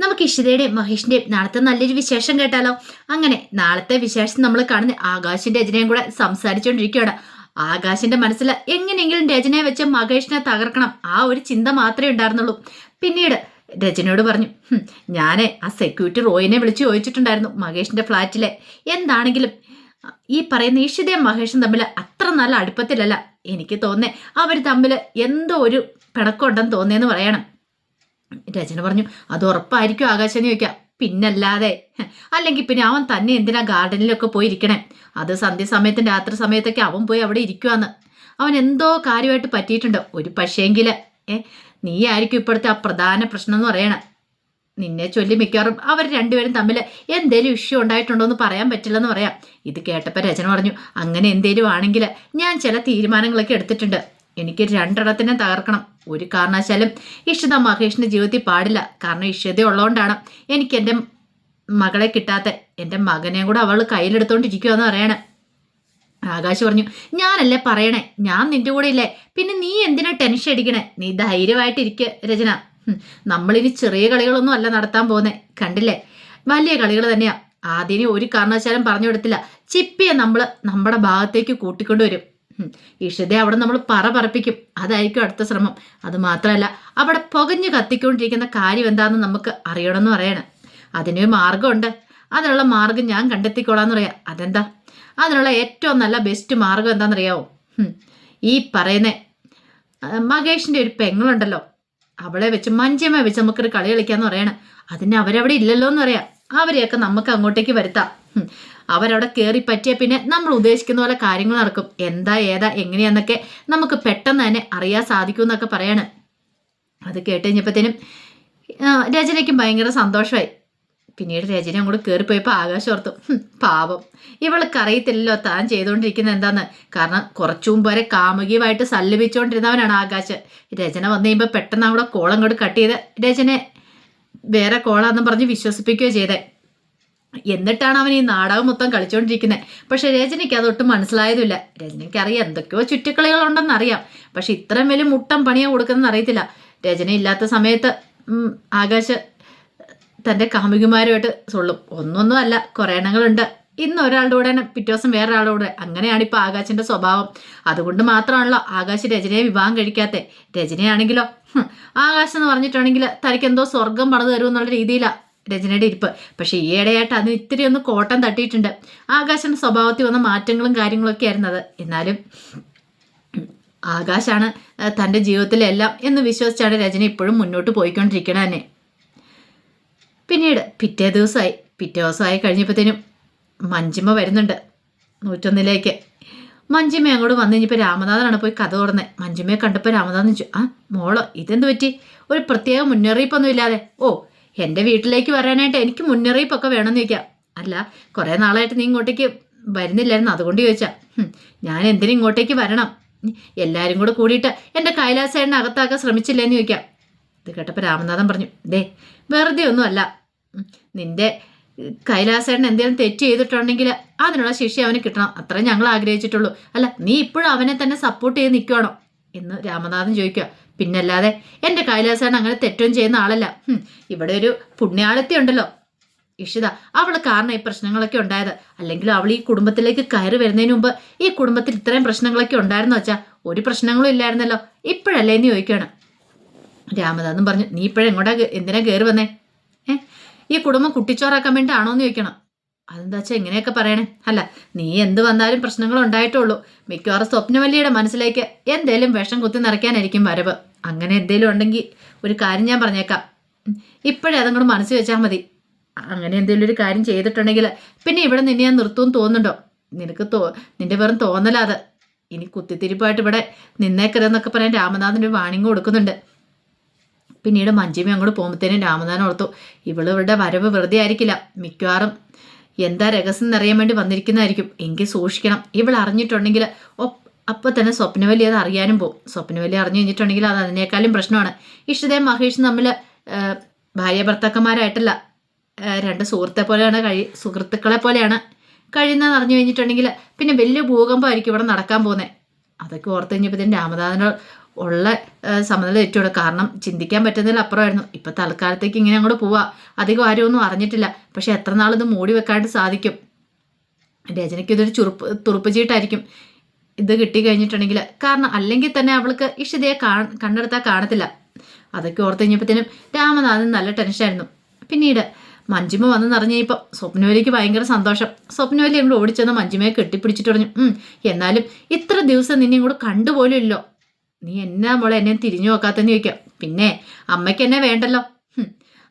നമുക്ക് ഇഷിതയുടെയും മഹേഷിന്റെയും നാളത്തെ നല്ലൊരു വിശേഷം കേട്ടാലോ? അങ്ങനെ നാളത്തെ വിശേഷം നമ്മൾ കാണുന്ന ആകാശിന്റെ രചനയും കൂടെ സംസാരിച്ചുകൊണ്ടിരിക്കുകയാണ്. ആകാശിന്റെ മനസ്സിൽ എങ്ങനെയെങ്കിലും രചനയെ വെച്ച് മഹേഷിനെ തകർക്കണം, ആ ഒരു ചിന്ത മാത്രമേ ഉണ്ടായിരുന്നുള്ളൂ. പിന്നീട് രചനയോട് പറഞ്ഞു, ഞാനേ ആ സെക്യൂരിറ്റി റോയിനെ വിളിച്ച് ചോദിച്ചിട്ടുണ്ടായിരുന്നു മഹേഷിന്റെ ഫ്ലാറ്റിലെ. എന്താണെങ്കിലും ഈ പറയുന്ന ഇഷിതയും മഹേഷും തമ്മിൽ അത്ര നല്ല അടുപ്പത്തിലല്ല. എനിക്ക് തോന്നേ അവർ തമ്മിൽ എന്തോ ഒരു പിണക്കമുണ്ടെന്ന് തോന്നിയെന്ന് പറയണം. രചന പറഞ്ഞു, അത് ഉറപ്പായിരിക്കും ആകാശെന്ന് ചോദിക്കാം. പിന്നല്ലാതെ, അല്ലെങ്കിൽ പിന്നെ അവൻ തന്നെ എന്തിനാ ഗാർഡനിലൊക്കെ പോയി ഇരിക്കണേ? അത് സന്ധ്യസമയത്തും രാത്രി സമയത്തൊക്കെ അവൻ പോയി അവിടെ ഇരിക്കുവാന്ന്. അവൻ എന്തോ കാര്യമായിട്ട് പറ്റിയിട്ടുണ്ട്. ഒരു പക്ഷേങ്കില് നീ ആയിരിക്കും ഇപ്പോഴത്തെ ആ പ്രധാന പ്രശ്നം എന്ന് പറയണം. നിന്നെ ചൊല്ലി മിക്കവാറും അവർ രണ്ടുപേരും തമ്മിൽ എന്തേലും ഇഷ്യൂ ഉണ്ടായിട്ടുണ്ടോ എന്ന് പറയാൻ പറ്റില്ലെന്ന് പറയാം. ഇത് കേട്ടപ്പോൾ രചന പറഞ്ഞു, അങ്ങനെ എന്തേലും ആണെങ്കിൽ ഞാൻ ചില തീരുമാനങ്ങളൊക്കെ എടുത്തിട്ടുണ്ട്. എനിക്ക് രണ്ടെണ്ണത്തിനെ തകർക്കണം. ഒരു കാരണവശാലും ഇഷിത മഹേഷിന്റെ ജീവിതത്തിൽ പാടില്ല. കാരണം ഇഷിത ഉള്ളതുകൊണ്ടാണ് എനിക്ക് എൻ്റെ മകളെ കിട്ടാത്ത. എൻ്റെ മകനെയും കൂടെ അവൾ കയ്യിലെടുത്തോണ്ടിരിക്കുവാന്ന് പറയണേ. ആകാശ് പറഞ്ഞു, ഞാനല്ലേ പറയണേ, ഞാൻ നിന്റെ കൂടെ ഇല്ലേ, പിന്നെ നീ എന്തിനാ ടെൻഷൻ അടിക്കണേ? നീ ധൈര്യമായിട്ടിരിക്കുക രചന. നമ്മളിനി ചെറിയ കളികളൊന്നും അല്ല നടത്താൻ പോകുന്നേ, കണ്ടില്ലേ? വലിയ കളികൾ തന്നെയാ. ആദ്യം ഒരു കാരണവശാലും പറഞ്ഞു കൊടുത്തില്ല. ചിപ്പിയെ നമ്മുടെ ഭാഗത്തേക്ക് കൂട്ടിക്കൊണ്ടുവരും. ഇഷിതയെ അവിടെ നമ്മൾ പറപ്പിക്കും. അതായിരിക്കും അടുത്ത ശ്രമം. അത് മാത്രമല്ല, അവിടെ പുകഞ്ഞു കത്തിക്കൊണ്ടിരിക്കുന്ന കാര്യം എന്താണെന്ന് നമുക്ക് അറിയണമെന്ന് പറയണം. അതിനൊരു മാർഗമുണ്ട്. അതിനുള്ള മാർഗം ഞാൻ കണ്ടെത്തിക്കോളാന്ന് പറയാം. അതെന്താ? അതിനുള്ള ഏറ്റവും നല്ല ബെസ്റ്റ് മാർഗം എന്താണെന്നറിയാവോ? ഈ പറയുന്ന മഹേഷിന്റെ ഒരു പെങ്ങളുണ്ടല്ലോ, അവളെ വെച്ച് മഞ്ചമ്മ വെച്ച് നമുക്കൊരു കളി കളിക്കാന്ന് പറയണം. അതിന് അവരവിടെ ഇല്ലല്ലോ എന്ന് പറയാം. അവരെയൊക്കെ നമുക്ക് അങ്ങോട്ടേക്ക് വരുത്താം. അവരവിടെ കയറി പറ്റിയ പിന്നെ നമ്മൾ ഉദ്ദേശിക്കുന്ന പോലെ കാര്യങ്ങൾ നടക്കും. എന്താ ഏതാ എങ്ങനെയാന്നൊക്കെ നമുക്ക് പെട്ടെന്ന് തന്നെ അറിയാൻ സാധിക്കും എന്നൊക്കെ പറയാണ്. അത് കേട്ട് കഴിഞ്ഞപ്പോഴത്തേനും രചനയ്ക്കും ഭയങ്കര സന്തോഷമായി. പിന്നീട് രചന അങ്ങോട്ട് കയറിപ്പോയപ്പോൾ ആകാശം ഓർത്തു, പാവം, ഇവൾക്ക് അറിയത്തില്ലല്ലോ താൻ ചെയ്തുകൊണ്ടിരിക്കുന്നത് എന്താന്ന്. കാരണം കുറച്ചു മുമ്പ് വരെ കാമുകിയുമായിട്ട് സല്ലപിച്ചുകൊണ്ടിരുന്നവനാണ് ആകാശ്. രചന വന്നു കഴിയുമ്പോൾ പെട്ടെന്ന് അവിടെ കോളങ്ങോട്ട് കട്ട് ചെയ്ത് രചനെ വേറെ കോളാന്നും പറഞ്ഞ് വിശ്വസിപ്പിക്കുകയോ ചെയ്തേ. എന്നിട്ടാണ് അവൻ ഈ നാടകം മൊത്തം കളിച്ചുകൊണ്ടിരിക്കുന്നത്. പക്ഷെ രചനയ്ക്ക് അതൊട്ടും മനസ്സിലായതുമില്ല. രചനയ്ക്ക് അറിയാം എന്തൊക്കെയോ ചുറ്റിക്കളികളുണ്ടെന്ന് അറിയാം. പക്ഷെ ഇത്രയും വലിയ മുട്ടം പണിയാ കൊടുക്കുന്നതെന്ന് അറിയത്തില്ല. രചന ഇല്ലാത്ത സമയത്ത് ആകാശ് തൻ്റെ കാമുകിമാരുമായിട്ട് സൊള്ളും. ഒന്നൊന്നും അല്ല, കുറേ എണ്ണങ്ങളുണ്ട്. ഇന്ന് ഒരാളുടെ കൂടെ പിറ്റേ ദിവസം വേറൊരാളുടെ കൂടെ. അങ്ങനെയാണ് ഇപ്പോൾ ആകാശിൻ്റെ സ്വഭാവം. അതുകൊണ്ട് മാത്രമാണല്ലോ ആകാശ് രചനയെ വിവാഹം കഴിക്കാത്തത്. രചനയാണെങ്കിലോ ആകാശം എന്ന് പറഞ്ഞിട്ടാണെങ്കിൽ തനിക്ക് എന്തോ സ്വർഗം പണിത് തരുമെന്നുള്ള രീതിയിലാണ് രചനയുടെ ഇരിപ്പ്. പക്ഷെ ഈയിടെയായിട്ട് അതിന് ഇത്തിരി ഒന്ന് കോട്ടം തട്ടിയിട്ടുണ്ട്. ആകാശിൻ്റെ സ്വഭാവത്തിൽ വന്ന മാറ്റങ്ങളും കാര്യങ്ങളൊക്കെ ആയിരുന്നു അത്. എന്നാലും ആകാശാണ് തൻ്റെ ജീവിതത്തിലെല്ലാം എന്ന് വിശ്വസിച്ചാണ് രചന ഇപ്പോഴും മുന്നോട്ട് പോയിക്കൊണ്ടിരിക്കണ തന്നെ. പിന്നീട് പിറ്റേ ദിവസമായി കഴിഞ്ഞപ്പോഴത്തേനും മഞ്ജിമ വരുന്നുണ്ട് 101ലേക്ക്. മഞ്ജിമ അങ്ങോട്ട് വന്നു കഴിഞ്ഞപ്പോൾ രാമനാഥനാണ് പോയി കഥ തുറന്നത്. മഞ്ജിമയെ കണ്ടപ്പോൾ രാമനാഥൻ ചോദിച്ചു, മോളോ ഇതെന്ത് പറ്റി? ഒരു പ്രത്യേക മുന്നറിയിപ്പൊന്നും ഇല്ലാതെ? ഓ, എൻ്റെ വീട്ടിലേക്ക് വരാനായിട്ട് എനിക്ക് മുന്നറിയിപ്പൊക്കെ വേണമെന്ന് ചോദിക്കാം. അല്ല, കുറേ നാളായിട്ട് നീ ഇങ്ങോട്ടേക്ക് വരുന്നില്ലായിരുന്നു, അതുകൊണ്ട് ചോദിച്ചാ. ഞാൻ എന്തിനും ഇങ്ങോട്ടേക്ക് വരണം? എല്ലാവരും കൂടെ കൂടിയിട്ട് എൻ്റെ കൈലാസേണ്ണ അകത്താക്കാൻ ശ്രമിച്ചില്ലേന്ന് ചോദിക്കാം. ഇത് കേട്ടപ്പോൾ രാമനാഥൻ പറഞ്ഞു, വെറുതെ ഒന്നും അല്ല, നിന്റെ കൈലാസേണ്ണ എന്തെങ്കിലും തെറ്റ് ചെയ്തിട്ടുണ്ടെങ്കിൽ അതിനുള്ള ശിക്ഷ അവന് കിട്ടണം, അത്രേ ഞങ്ങൾ ആഗ്രഹിച്ചിട്ടുള്ളൂ. അല്ല, നീ ഇപ്പോഴും അവനെ തന്നെ സപ്പോർട്ട് ചെയ്ത് നിൽക്കുവാണോ എന്ന് രാമനാഥൻ ചോദിക്കുക. പിന്നല്ലാതെ, എൻ്റെ കൈലാസേണ്ണ അങ്ങനെ തെറ്റൊന്നും ചെയ്യുന്ന ആളല്ല. ഇവിടെ ഒരു പുണ്യാളത്തി ഉണ്ടല്ലോ ഇഷിത, അവൾ കാരണം ഈ പ്രശ്നങ്ങളൊക്കെ ഉണ്ടായത്. അല്ലെങ്കിൽ അവൾ ഈ കുടുംബത്തിലേക്ക് കയറി വരുന്നതിന് മുമ്പ് ഈ കുടുംബത്തിൽ ഇത്രയും പ്രശ്നങ്ങളൊക്കെ ഉണ്ടായിരുന്നു വെച്ചാൽ ഒരു പ്രശ്നങ്ങളും ഇല്ലായിരുന്നല്ലോ, ഇപ്പോഴല്ലേ എന്ന് ചോദിക്കുകയാണ്. രാമനാഥൻ പറഞ്ഞു, നീ ഇപ്പോഴെങ്ങോട്ടാ എന്തിനാ കയറി വന്നേ? ഈ കുടുംബം കുട്ടിച്ചോറാക്കാൻ വേണ്ടി ആണോ എന്ന് ചോദിക്കണം. അതെന്താ വെച്ചാൽ ഇങ്ങനെയൊക്കെ പറയണേ? അല്ല, നീ എന്ത് വന്നാലും പ്രശ്നങ്ങൾ ഉണ്ടായിട്ടുള്ളൂ. മിക്കവാറും സ്വപ്നവല്ലിയുടെ മനസ്സിലേക്ക് എന്തേലും വിഷം കുത്തി നിറയ്ക്കാനായിരിക്കും വരവ്. അങ്ങനെ എന്തേലും ഉണ്ടെങ്കിൽ ഒരു കാര്യം ഞാൻ പറഞ്ഞേക്കാം, ഇപ്പോഴേ അതങ്ങോട്ട് മനസ്സിൽ വെച്ചാൽ മതി. അങ്ങനെ എന്തെങ്കിലും ഒരു കാര്യം ചെയ്തിട്ടുണ്ടെങ്കിൽ പിന്നെ ഇവിടെ നിന്നെ ഞാൻ നിർത്തുമെന്ന് തോന്നുന്നുണ്ടോ? നിന്റെ വെറും തോന്നലാത്. ഇനി കുത്തിത്തിരിപ്പായിട്ട് ഇവിടെ നിന്നേക്കരുതെന്നൊക്കെ പറയാൻ രാമനാഥൻ ഒരു വാണിംഗ് കൊടുക്കുന്നുണ്ട്. പിന്നീട് മഞ്ജിമ അങ്ങോട്ട് പോകുമ്പോഴത്തേനും രാമനാഥൻ ഓർത്തു, ഇവളുടെ വരവ് വെറുതെ ആയിരിക്കില്ല. മിക്കവാറും എന്താ രഹസ്യം എന്നറിയാൻ വേണ്ടി വന്നിരിക്കുന്നതായിരിക്കും. എങ്കിൽ സൂക്ഷിക്കണം. ഇവൾ അറിഞ്ഞിട്ടുണ്ടെങ്കിൽ അപ്പോൾ തന്നെ സ്വപ്നവല്ലി അത് അറിയാനും പോകും. സ്വപ്നവല്ലി അറിഞ്ഞു കഴിഞ്ഞിട്ടുണ്ടെങ്കിൽ അത് അതിനേക്കാളും പ്രശ്നമാണ്. ഇഷിതയും മഹേഷും തമ്മിൽ ഭാര്യ ഭർത്താക്കന്മാരായിട്ടല്ല, രണ്ട് സുഹൃത്തുക്കളെ പോലെയാണ് കഴിയുന്നതെന്ന് അറിഞ്ഞു കഴിഞ്ഞിട്ടുണ്ടെങ്കിൽ പിന്നെ വലിയ ഭൂകമ്പമായിരിക്കും ഇവിടെ നടക്കാൻ പോകുന്നത്. അതൊക്കെ ഓർത്ത് കഴിഞ്ഞപ്പോഴത്തേനും രാമനാഥനോട് ഉള്ള സമനില തെറ്റോടെ. കാരണം ചിന്തിക്കാൻ പറ്റുന്നതിൽ അപ്പുറമായിരുന്നു. ഇപ്പം തൽക്കാലത്തേക്ക് ഇങ്ങനെ അങ്ങോട്ട് പോവാ. അധികം ആരും ഒന്നും അറിഞ്ഞിട്ടില്ല. പക്ഷെ എത്ര നാളിത് മൂടി വെക്കാണ്ട് സാധിക്കും? രചനയ്ക്ക് ഇതൊരു തുറുപ്പ് ചീട്ടായിരിക്കും ഇത് കിട്ടി കഴിഞ്ഞിട്ടുണ്ടെങ്കിൽ. കാരണം അല്ലെങ്കിൽ തന്നെ അവൾക്ക് ഇഷിതയെ കണ്ടെടുത്താൽ കാണത്തില്ല. അതൊക്കെ ഓർത്ത് കഴിഞ്ഞപ്പോഴത്തേനും രാമനാഥൻ നല്ല ടെൻഷനായിരുന്നു. പിന്നീട് മഞ്ജിമ വന്ന് നിറഞ്ഞപ്പോൾ സ്വപ്നവലിക്ക് ഭയങ്കര സന്തോഷം. സ്വപ്നവലി അങ്ങോട്ട് ഓടിച്ചെന്ന് മഞ്ജിമയെ കെട്ടിപ്പിടിച്ചിട്ട് പറഞ്ഞു, എന്നാലും ഇത്ര ദിവസം നിന്നെ ഇങ്ങോട്ട് കണ്ടുപോലും ഇല്ലോ. നീ എന്നാ മോളെ എന്നെ തിരിഞ്ഞു നോക്കാത്തെന്ന് ചോദിക്കാം. പിന്നെ അമ്മയ്ക്ക് എന്നെ വേണ്ടല്ലോ.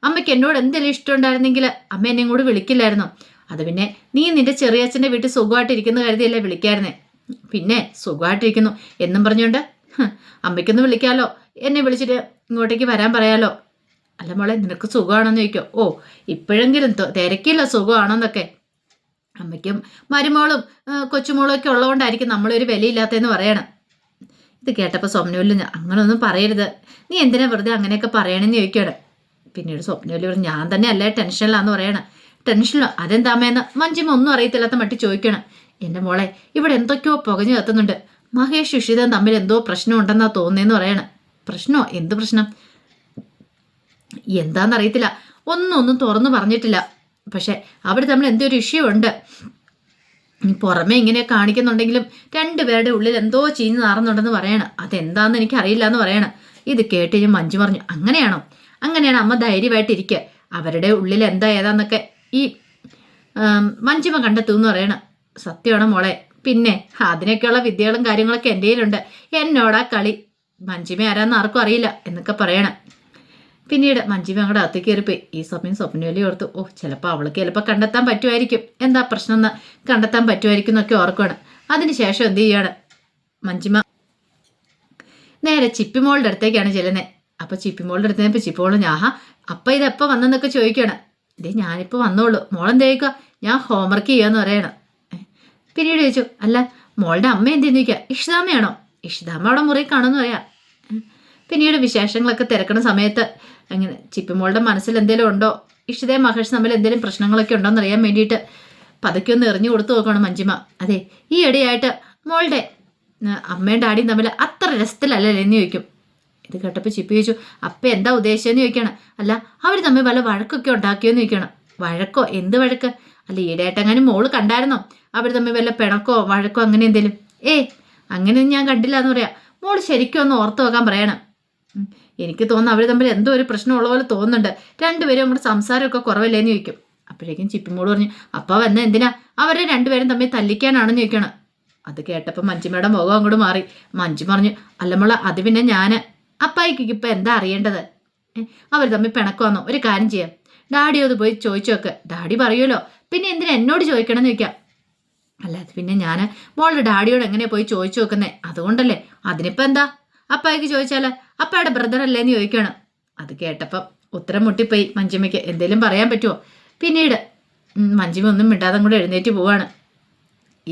അമ്മയ്ക്ക് എന്നോട് എന്തെങ്കിലും ഇഷ്ടമുണ്ടായിരുന്നെങ്കിൽ അമ്മ എന്നെ ഇങ്ങോട്ട് വിളിക്കില്ലായിരുന്നോ? അത് പിന്നെ നീ നിന്റെ ചെറിയച്ഛൻ്റെ വീട്ടിൽ സുഖമായിട്ടിരിക്കുന്ന കരുതിയല്ലേ വിളിക്കായിരുന്നേ. പിന്നെ സുഖമായിട്ടിരിക്കുന്നു എന്നും പറഞ്ഞുകൊണ്ട് അമ്മയ്ക്കൊന്ന് വിളിക്കാമല്ലോ, എന്നെ വിളിച്ചിട്ട് ഇങ്ങോട്ടേക്ക് വരാൻ പറയാലോ. അല്ല മോളെ നിനക്ക് സുഖമാണെന്ന് ചോദിക്കോ. ഓ ഇപ്പോഴെങ്കിലും തിരക്കില്ല സുഖമാണെന്നൊക്കെ. അമ്മയ്ക്കും മരുമോളും കൊച്ചുമോളും ഒക്കെ ഉള്ളതുകൊണ്ടായിരിക്കും നമ്മളൊരു വിലയില്ലാത്തതെന്ന് പറയണം. ഇത് കേട്ടപ്പോൾ സ്വപ്നവല്ലി അങ്ങനെയൊന്നും പറയരുത്, നീ എന്തിനാ വെറുതെ അങ്ങനെയൊക്കെ പറയണമെന്ന് ചോദിക്കണം. പിന്നീട് സ്വപ്നവല്ലി പറഞ്ഞു, ഞാൻ തന്നെ അല്ലേ ടെൻഷനിലാന്ന് പറയണം. ടെൻഷനിലോ? അതെന്താമേന്ന് മഞ്ജിമ ഒന്നും അറിയത്തില്ലാത്ത മട്ടി ചോദിക്കണം. എൻ്റെ മോളെ ഇവിടെ എന്തൊക്കെയോ പുകഞ്ഞു കത്തുന്നുണ്ട്. മഹേഷ് ഇഷിതയും തമ്മിൽ എന്തോ പ്രശ്നം ഉണ്ടെന്നാ തോന്നുന്നതെന്ന് പറയണം. പ്രശ്നമോ? എന്ത് പ്രശ്നം? എന്താണെന്നറിയത്തില്ല, ഒന്നും തുറന്നു പറഞ്ഞിട്ടില്ല. പക്ഷെ അവർ തമ്മിൽ എന്തോ ഒരു ഇഷ്യൂ ഉണ്ട്. പുറമെ ഇങ്ങനെ കാണിക്കുന്നുണ്ടെങ്കിലും രണ്ടുപേരുടെ ഉള്ളിൽ എന്തോ ചീഞ്ഞ് നാറുന്നുണ്ടെന്ന് പറയണം. അതെന്താണെന്ന് എനിക്ക് അറിയില്ല എന്ന് പറയണം. ഇത് കേട്ട് ഞാൻ മഞ്ജു പറഞ്ഞു, അങ്ങനെയാണോ? അങ്ങനെയാണ് അമ്മ ധൈര്യമായിട്ടിരിക്കുക. അവരുടെ ഉള്ളിൽ എന്താ ഏതാന്നൊക്കെ ഈ മഞ്ജിമ കണ്ടെത്തുമെന്ന് പറയണം. സത്യമാണോ മോളെ? പിന്നെ അതിനൊക്കെയുള്ള വിദ്യകളും കാര്യങ്ങളൊക്കെ എൻ്റെ കയ്യിലുണ്ട്. എന്നോടാ കളി. മഞ്ജിമ ആരാന്ന് ആർക്കും അറിയില്ല എന്നൊക്കെ പറയണം. പിന്നീട് മഞ്ജിമ അങ്ങോട്ട് അകത്തേക്ക് കയറിപ്പോയി. ഈ സമയം സ്വപ്നവലി ഓർത്തു, ഓ ചിലപ്പോൾ അവൾക്ക് ചിലപ്പോൾ കണ്ടെത്താൻ പറ്റുമായിരിക്കും, എന്താ പ്രശ്നം എന്ന് കണ്ടെത്താൻ പറ്റുമായിരിക്കും എന്നൊക്കെ ഓർക്കുകയാണ്. അതിനുശേഷം എന്ത് ചെയ്യാണ് മഞ്ജിമ? നേരെ ചിപ്പിമോളുടെ അടുത്തേക്കാണ് ചെല്ലുന്നത്. അപ്പോൾ ചിപ്പിമോളുടെ അടുത്ത് ചിപ്പിമോള് ഞാഹാ അപ്പം ഇതെപ്പോൾ വന്നെന്നൊക്കെ ചോദിക്കുകയാണ്. ഇതേ ഞാനിപ്പോൾ വന്നോളൂ, മോളെന്ത് ചോദിക്കുക? ഞാൻ ഹോംവർക്ക് ചെയ്യാന്ന് പറയണം. പിന്നീട് ചോദിച്ചു, അല്ല മോളുടെ അമ്മ എന്തെന്ന് ചോദിക്കുക. ഇഷിതാമ്മയാണോ? ഇഷിതാമ്മ അവിടെ മുറി കാണുമെന്ന് പറയാം. പിന്നീട് വിശേഷങ്ങളൊക്കെ തിരക്കണ സമയത്ത് അങ്ങനെ ചിപ്പിമോളുടെ മനസ്സിൽ എന്തെങ്കിലും ഉണ്ടോ, ഇഷിതയും മഹേഷ് തമ്മിൽ എന്തെങ്കിലും പ്രശ്നങ്ങളൊക്കെ ഉണ്ടോ എന്നറിയാൻ വേണ്ടിയിട്ട് പതുക്കെ ഒന്ന് എറിഞ്ഞു കൊടുത്തു നോക്കണം മഞ്ജിമ. അതെ ഈ ഇടയായിട്ട് മോളുടെ അമ്മയും ഡാഡിയും തമ്മിൽ അത്ര രസത്തിലല്ലേ എന്ന് ചോദിക്കും. ഇത് കേട്ടപ്പോൾ ചിപ്പി ചോദിച്ചു, അപ്പം എന്താ ഉദ്ദേശിച്ചതെന്ന് ചോദിക്കണം. അല്ല അവർ തമ്മിൽ വല്ല വഴക്കൊക്കെ ഉണ്ടാക്കിയോന്ന് ചോദിക്കണം. വഴക്കോ? എന്ത് വഴക്ക്? അല്ല ഈടായിട്ടെങ്ങാനും മോള് കണ്ടായിരുന്നോ അവർ തമ്മിൽ വല്ല പിണക്കോ വഴക്കോ അങ്ങനെ എന്തെങ്കിലും? അങ്ങനെയൊന്നും ഞാൻ കണ്ടില്ല എന്ന് പറയാം. മോള് ശരിക്കും ഒന്ന് ഓർത്ത് നോക്കാൻ പറയണം. എനിക്ക് തോന്നുന്നു അവർ തമ്മിൽ എന്തോ ഒരു പ്രശ്നമുള്ള പോലെ തോന്നുന്നുണ്ട്. രണ്ടുപേരും അങ്ങോട്ട് സംസാരമൊക്കെ കുറവല്ലേന്ന് ചോദിക്കും. അപ്പോഴേക്കും ചിപ്പിമോള് പറഞ്ഞു, അപ്പം വന്ന എന്തിനാ അവരെ രണ്ടുപേരും തമ്മിൽ തല്ലിക്കാനാണെന്ന് ചോദിക്കണം. അത് കേട്ടപ്പോൾ മഞ്ജിമയുടെ മുഖം അങ്ങോട്ട് മാറി. മഞ്ജു പറഞ്ഞു, അല്ല മോളെ അത് പിന്നെ ഞാൻ അപ്പായിക്ക് ഇപ്പം എന്താ അറിയേണ്ടത്? അവർ തമ്മിൽ പിണക്കുവാന്നോ? ഒരു കാര്യം ചെയ്യാം, ഡാഡിയോ അത് പോയി ചോദിച്ചു നോക്ക്. ഡാഡി പറയുമല്ലോ, പിന്നെ എന്തിനാ എന്നോട് ചോദിക്കണം എന്ന് ചോദിക്കാം. അല്ല അത് പിന്നെ ഞാൻ മോളുടെ ഡാഡിയോട് എങ്ങനെയാ പോയി ചോദിച്ചു നോക്കുന്നേ, അതുകൊണ്ടല്ലേ. അതിനിപ്പോൾ എന്താ, അപ്പായിക്ക് ചോദിച്ചാൽ അപ്പായുടെ ബ്രദർ അല്ലേന്ന് ചോദിക്കണം. അത് കേട്ടപ്പം ഉത്തരം മുട്ടിപ്പോയി മഞ്ജിമയ്ക്ക്. എന്തേലും പറയാൻ പറ്റുമോ? പിന്നീട് മഞ്ജിമ ഒന്നും മിണ്ടാതെ കൂടെ എഴുന്നേറ്റ് പോവാണ്.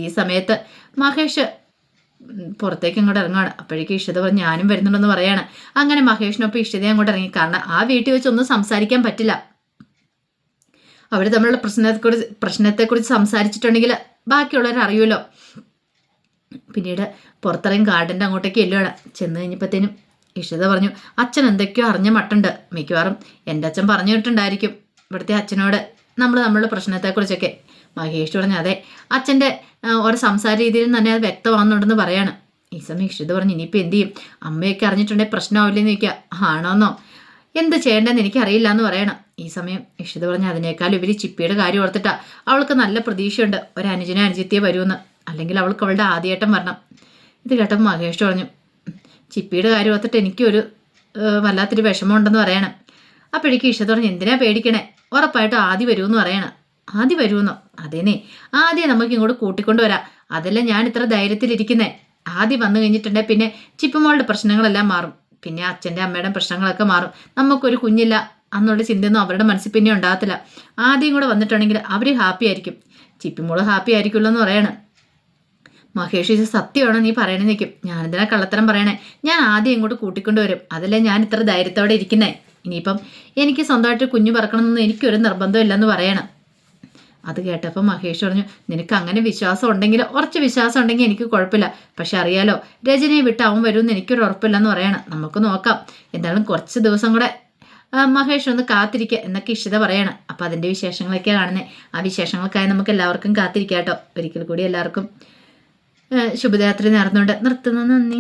ഈ സമയത്ത് മഹേഷ് പുറത്തേക്ക് അങ്ങോട്ട് ഇറങ്ങുകയാണ്. അപ്പോഴേക്കും ഇഷിത പറഞ്ഞ് ഞാനും വരുന്നുണ്ടെന്ന് പറയാണ്. അങ്ങനെ മഹേഷിനൊപ്പം ഇഷിതയും അങ്ങോട്ട് ഇറങ്ങി. കാരണം ആ വീട്ടിൽ വെച്ചൊന്നും സംസാരിക്കാൻ പറ്റില്ല. അവർ തമ്മിലുള്ള പ്രശ്നത്തെക്കുറിച്ച് സംസാരിച്ചിട്ടുണ്ടെങ്കിൽ ബാക്കിയുള്ളവർ അറിയുമല്ലോ. പിന്നീട് പുറത്തിറങ്ങി ഗാർഡൻ്റെ അങ്ങോട്ടേക്ക് എല്ലുകയാണ്. ചെന്ന് കഴിഞ്ഞപ്പോഴത്തേനും ഇഷിത പറഞ്ഞു, അച്ഛൻ എന്തൊക്കെയോ അറിഞ്ഞ മട്ടുണ്ട്. മിക്കവാറും എൻ്റെ അച്ഛൻ പറഞ്ഞിട്ടുണ്ടായിരിക്കും ഇവിടുത്തെ അച്ഛനോട് നമ്മളുടെ പ്രശ്നത്തെക്കുറിച്ചൊക്കെ. മഹേഷ് പറഞ്ഞു, അതെ അച്ഛൻ്റെ ഒരു സംസാര രീതിയിൽ തന്നെ അത് വ്യക്തമാകുന്നുണ്ടെന്ന് പറയാണ്. ഈ സമയം ഇഷിത പറഞ്ഞു, ഇനിയിപ്പോൾ എന്ത് ചെയ്യും? അമ്മയൊക്കെ അറിഞ്ഞിട്ടുണ്ടെങ്കിൽ പ്രശ്നമാവില്ലെന്ന് ചോദിക്കുക. ആണോന്നോ? എന്ത് ചെയ്യേണ്ടതെന്ന് എനിക്കറിയില്ല എന്ന് പറയണം. ഈ സമയം ഇഷിത പറഞ്ഞു, അതിനേക്കാൾ ഉപരി ചിപ്പിയുടെ കാര്യം ഓർത്തിട്ടാ. അവൾക്ക് നല്ല പ്രതീക്ഷയുണ്ട് ഒരു അനുജനെ അനുജത്തിയെ വരുമെന്ന്. അല്ലെങ്കിൽ അവൾക്ക് അവളുടെ ആദ്യേട്ടം വരണം. ഇത് കേട്ടപ്പോൾ മഹേഷ് പറഞ്ഞു, ചിപ്പിയുടെ കാര്യം ഓർത്തിട്ട് എനിക്കൊരു വല്ലാത്തൊരു വിഷമമുണ്ടെന്ന് പറയണം. അപ്പോഴേക്കും ഇഷിത പറഞ്ഞു, എന്തിനാ പേടിക്കണേ? ഉറപ്പായിട്ടും ആദ്യം വരുമെന്ന് പറയണം. ആദ്യം വരുമെന്നോ? അതേനെ ആദ്യം നമുക്ക് ഇങ്ങോട്ട് കൂട്ടിക്കൊണ്ട് വരാം. അതല്ല ഞാൻ ഇത്ര ധൈര്യത്തിലിരിക്കുന്നേ. ആദ്യം വന്നു കഴിഞ്ഞിട്ടുണ്ടെങ്കിൽ പിന്നെ ചിപ്പുമോളുടെ പ്രശ്നങ്ങളെല്ലാം മാറും. പിന്നെ അച്ഛൻ്റെ അമ്മയുടെ പ്രശ്നങ്ങളൊക്കെ മാറും. നമുക്കൊരു കുഞ്ഞില്ല എന്നുള്ള ചിന്തയൊന്നും അവരുടെ മനസ്സിൽ പിന്നെ ഉണ്ടാകത്തില്ല. ആദ്യം കൂടെ വന്നിട്ടുണ്ടെങ്കിൽ അവർ ഹാപ്പി ആയിരിക്കും. ചിപ്പിമോള് ഹാപ്പി ആയിരിക്കുമല്ലോ എന്ന് പറയണം. മഹേഷ് ഇത് സത്യമാണോ നീ പറയണെന്ന് നിൽക്കും. ഞാനെന്തിനാ കള്ളത്തരം പറയണേ? ഞാൻ ആദ്യം ഇങ്ങോട്ട് കൂട്ടിക്കൊണ്ട് വരും. അതല്ലേ ഞാൻ ഇത്ര ധൈര്യത്തോടെ ഇരിക്കുന്നേ. ഇനിയിപ്പം എനിക്ക് സ്വന്തമായിട്ട് കുഞ്ഞു പറക്കണമെന്നൊന്നും എനിക്കൊരു നിർബന്ധമില്ലെന്ന് പറയണം. അത് കേട്ടപ്പോൾ മഹേഷ് പറഞ്ഞു, നിനക്ക് അങ്ങനെ വിശ്വാസം ഉണ്ടെങ്കിൽ, ഉറച്ച് വിശ്വാസം ഉണ്ടെങ്കിൽ എനിക്ക് കുഴപ്പമില്ല. പക്ഷെ അറിയാലോ, രജനിയെ വിട്ട് അവൻ വരുമെന്ന് എനിക്കൊരു ഉറപ്പില്ലെന്ന് പറയണം. നമുക്ക് നോക്കാം, എന്തായാലും കുറച്ച് ദിവസം കൂടെ മഹേഷ് ഒന്ന് കാത്തിരിക്കുക എന്നൊക്കെ ഇഷിത പറയണം. അപ്പം അതിൻ്റെ വിശേഷങ്ങളൊക്കെ കാണുന്നത്. ആ വിശേഷങ്ങൾക്കായി നമുക്ക് എല്ലാവർക്കും കാത്തിരിക്കാം കേട്ടോ. ഒരിക്കൽ കൂടി എല്ലാവർക്കും ശുഭരാത്രി നേർന്നുകൊണ്ട് നിർത്തുന്നു. നന്ദി.